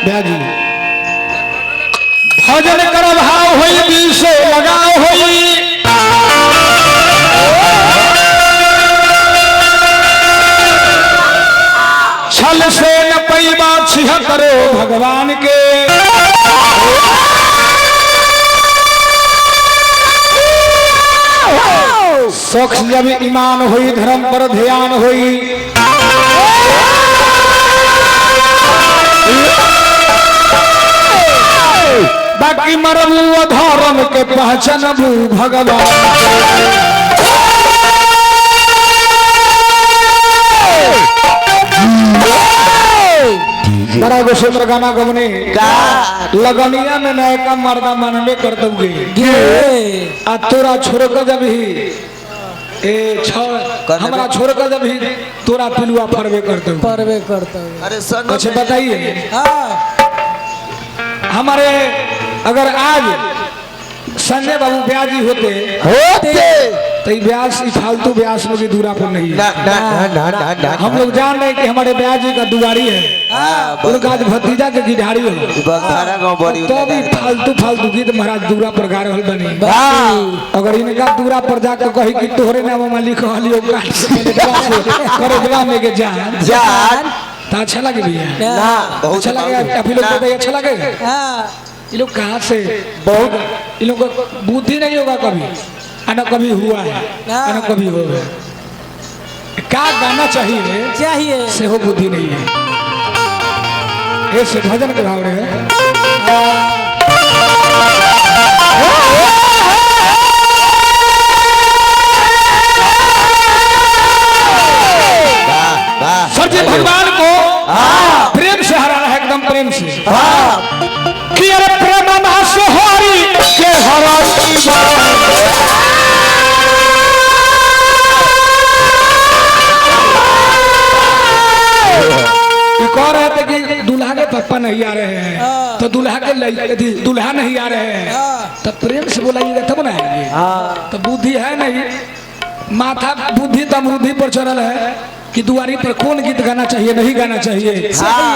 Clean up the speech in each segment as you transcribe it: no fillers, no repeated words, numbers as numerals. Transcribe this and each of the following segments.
ब्याजी भजन कर भाव होई दिल से लगाव होई छल से न पैबा छिह करो भगवान के शौक जब ईमान हुई धर्म पर ध्यान हुई बाकी मरबू धर्म के पहचानबू भगवान बड़ा गोशेत्र गाना गवने लगनिया में नयका मर्दा मनबे कर दोगे आ तोरा छोड़ कर जब ही हमारा छोड़ कर जब ही तोरा पिलुआ फरबे कर दो अरे अच्छा बताइए हमारे अगर आज संजय बाबू ब्याजी होते तो ब्यास फालतू ब्यास लोग दूरा पर नहीं है। हम लोग जान रहे कि हमारे ब्याजी का दुआरी है उनका आज भतीजा के गिधारी हो तो भी फालतू गीत महाराज दूरा पर गा रहा बनी अगर इनका दूरा पर जाकर कही कि तोहरे नाम में लिखो में के जान तो अच्छा लगे भैया अच्छा लगेगा काफी लोग अच्छा लगेगा ये लोग कहाँ से बहुत इन लोग को बुद्धि नहीं होगा कभी आना कभी हुआ है आना कभी होगा क्या गाना चाहिए से हो बुद्धि नहीं है ऐसे भजन के भाव रहे सच्चे भगवान को प्रेम से हराना है एकदम प्रेम से कि अरे प्रेम सोहारी के हराई कह रहे थे कि दूल्हा के पापा नहीं आ रहे हैं तो दूल्हा के दूल्हा नहीं आ रहे हैं तो प्रेम से बोलाइएगा तब ना आएंगे तो बुद्धि है नहीं माथा बुद्धि तमरुद्धि पर चढ़ल है कि दुआरी पर कौन गीत गाना चाहिए नहीं गाना चाहिए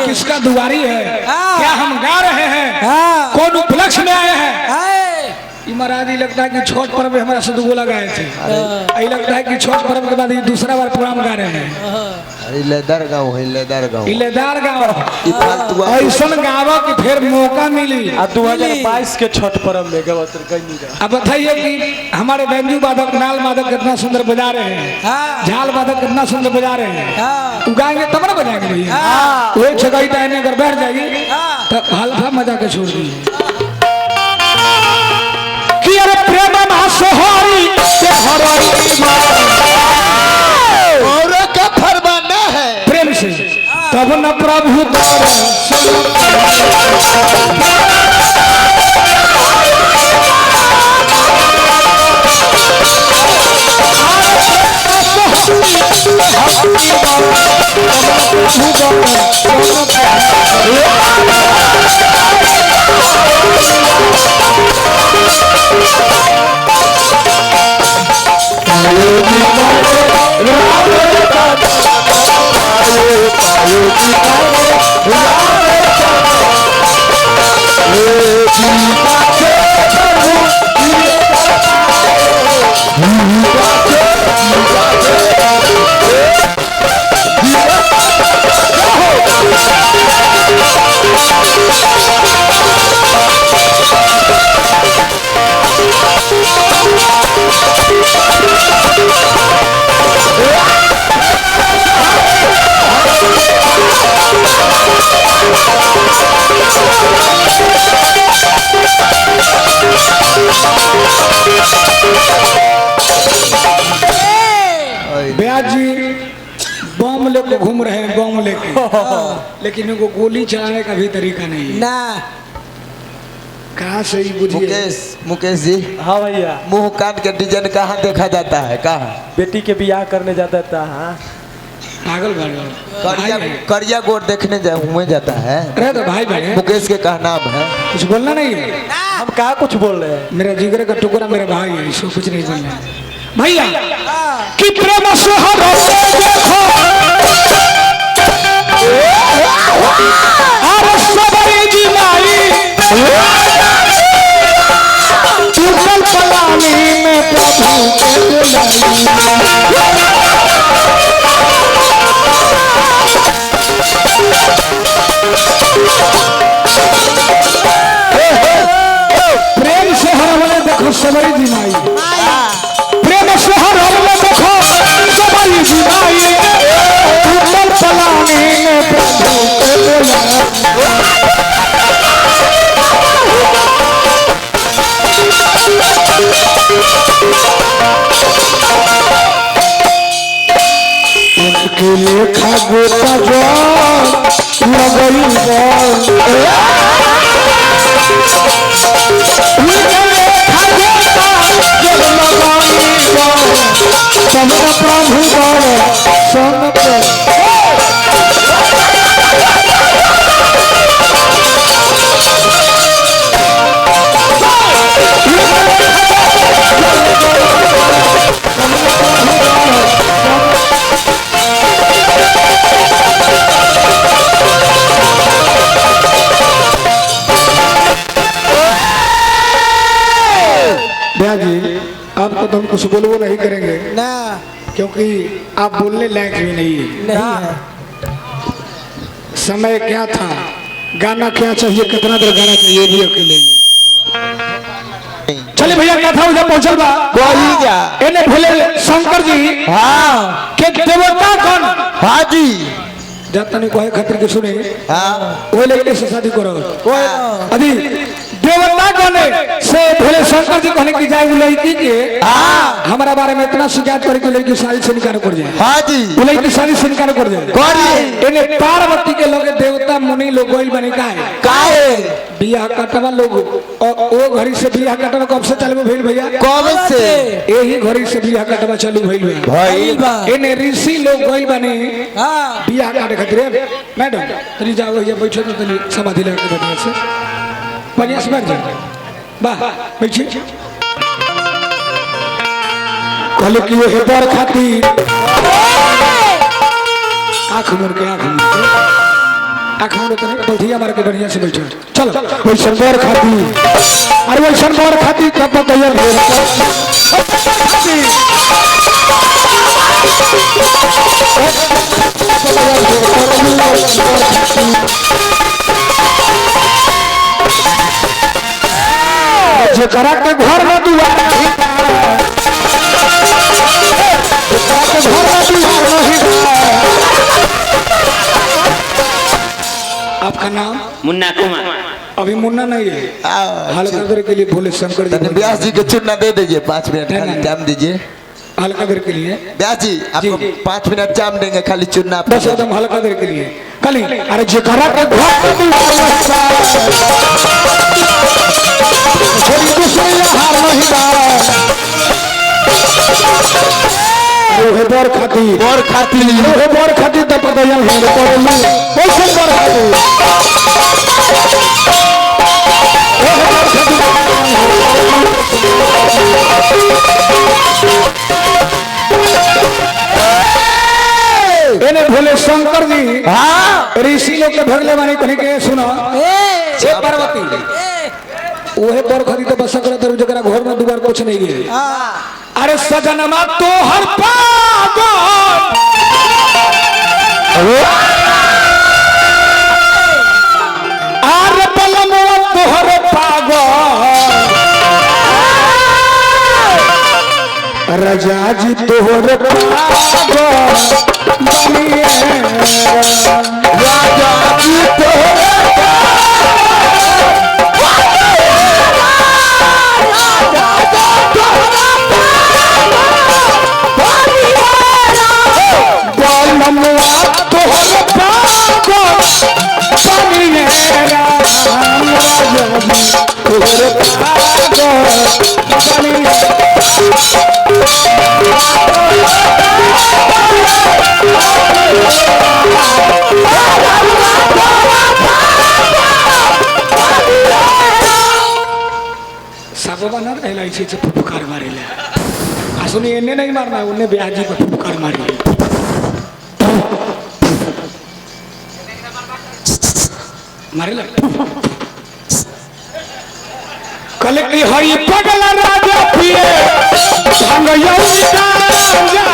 किसका दुआरी है क्या हम गा रहे हैं कौन उपलक्ष्य में आए हैं महाराज लगता है कि छठ पर्व में हमारा से दुगोला गाए थे लगता है कि छठ पर्व के बाद दूसरा बार प्रोग्राम गा रहे हैं लेदार गाँव ऐसा गाँव की फिर मौका मिली 2022 के छठ पर्व में अब बताइए कि हमारे बैंजू वादक नाल वादक कितना सुंदर बजा रहे हैं झाल वादक कितना सुंदर बजा रहे हैं उगाएंगे तब ना बजाएंगे भैया वही छगाई टाइम अगर बैठ जाएगी तो हल्का मजा के छोड़ दी प्रेम सोहारी के और का फरमाना है प्रेम से तब न प्रभु ब्याजी बम लेके घूम रहे हैं बम लेके लेकिन इनको गोली चलाने का भी तरीका नहीं ना कहाँ से ही बुझिए मुकेश जी हाँ भैया मुंह कान के डिजाइन कहाँ देखा जाता है कहाँ बेटी के बियाह करने जाता था पागल करिया गोर देखने हुए जाता है अरे तो भाई भाई मुकेश के का नाम है कुछ बोलना नहीं है हम कहाँ कुछ बोल रहे हैं मेरा जिगर का टुकड़ा मेरा भाई है इसको कुछ नहीं बोलना है भैया कि प्रेम सोहर देखो और सबरी आपको तो हम कुछ बोलबो नहीं करेंगे ना क्योंकि आप बोलने लायक भी नहीं है। नहीं है। समय क्या था, गाना क्या चाहिए, कितना देर गाना चाहिए, भी अकेले ही। चलिए भैया क्या था उधर पहुंचल बा वही जा एने भोले शंकर जी हाँ के देवता कौन हाँ जी जाता नहीं कोई खतर के सुने हाँ वो लेके से शादी करो हाँ। अभी देवता कौन है से भोले शंकर जी कहने की जाए वो लड़की के हाँ हमारा बारे में इतना शिकायत करे कि लड़की शादी से निकाल कर जाए हाँ जी वो लड़की शादी से निकाल कर जाए करिए इन्हें पार्वती के लोग देवता मुनि लोग गोइल बने का है काहे बियाह कटवा लोग और वो घड़ी से बियाह कटवा कब से चालू भइल भैया कब से यही घड़ी से बियाह कटवा चालू भइल है भइल बा इन्हें ऋषि लोग गोइल बने हाँ बियाह काटे खातिर मैडम तनी जाओ ये बैठो तो तनी समाधि लगा के बैठे से बढ़िया से बैठ जाओ वाह बैठिए कहले कि ये बर खातिर आँख मोड़ के आँख मोड़ के बढ़िया मार के बढ़िया से बैठो चलो वैसन बर खातिर अरे वैसन बर खातिर कब तैयार हो करा के घर में दुआ आपका नाम मुन्ना कुमार। अभी मुन्ना नहीं है हल्का देर के लिए भोले शंकर जी व्यास जी के चुनना दे दीजिए 5 मिनट खाली टाइम दीजिए हल्का देर के लिए व्यास जी आपको 5 मिनट टाइम देंगे खाली चुनना बस एकदम हल्का देर के लिए खाली अरे जे करा के घर छोड़ी दूसरे हार नहीं बर खाती बर खाती तो पता चल है कैसे बर खाती एने भोले शंकर जी हाँ ऋषि लोग के भगले माने कहीं के सुनो छे पार्वती ओहे बर खाती तो बस कर तर जकरा घर में दुबार कुछ नहीं है अरे सजनमा तो हर पागल अरे बलमवा तोहर पागल रजा जी तोहर पागल बनिए राजा जी तोहर सबा ना एलआईसी से फुफकार मारे ले सुनिए इन्हें नहीं मारना उन्हें ब्याजी को फुफकार मारी मारे ले कल की हई पगल राजा पिए संग यौनी राजा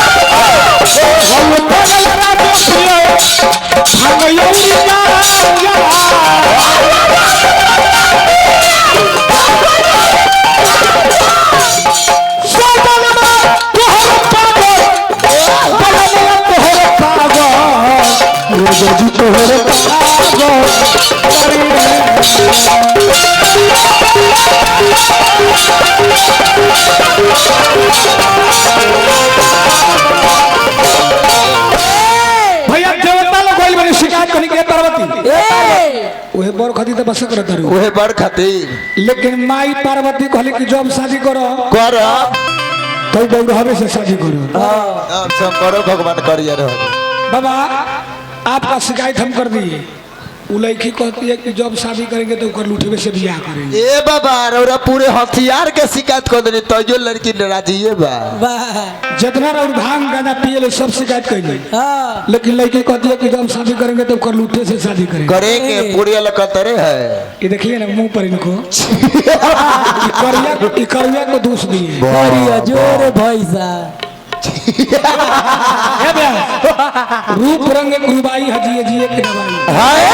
हम पगल राजा पिए संग यौनी राजा जी तोहरे भैया देवता लोग कोई बड़ी शिकायत करने के पार्वती ओहे बर खाती तो बस करत रहो ओहे बर खाती लेकिन माई पार्वती कहले कि जब शादी करो तो दौड़ावे से शादी करो शंकरो भगवान करिए रहो बाबा आपका शिकायत हम कर दिए वो लड़की कहती है कि जब शादी करेंगे तो ओकर लुटवे से बियाह करेंगे। ए बाबा रौरा पूरे हथियार के शिकायत कर देनी तो जो लड़की नाराजिए बा वाह जितना और भांग गाना पिए ले सब शिकायत कैले, हाँ लेकिन लड़की कहती है कि जब शादी करेंगे तो ओकर लुटे से शादी करेंगे। करेंगे पूरी अलकतरे है। ये देखिए ना मुंह पर इनको ये करिया को दोष दिए। बढ़िया जोरे भैसा रूप रंग गुरुबाई हजिए जिए की दवाई। हाय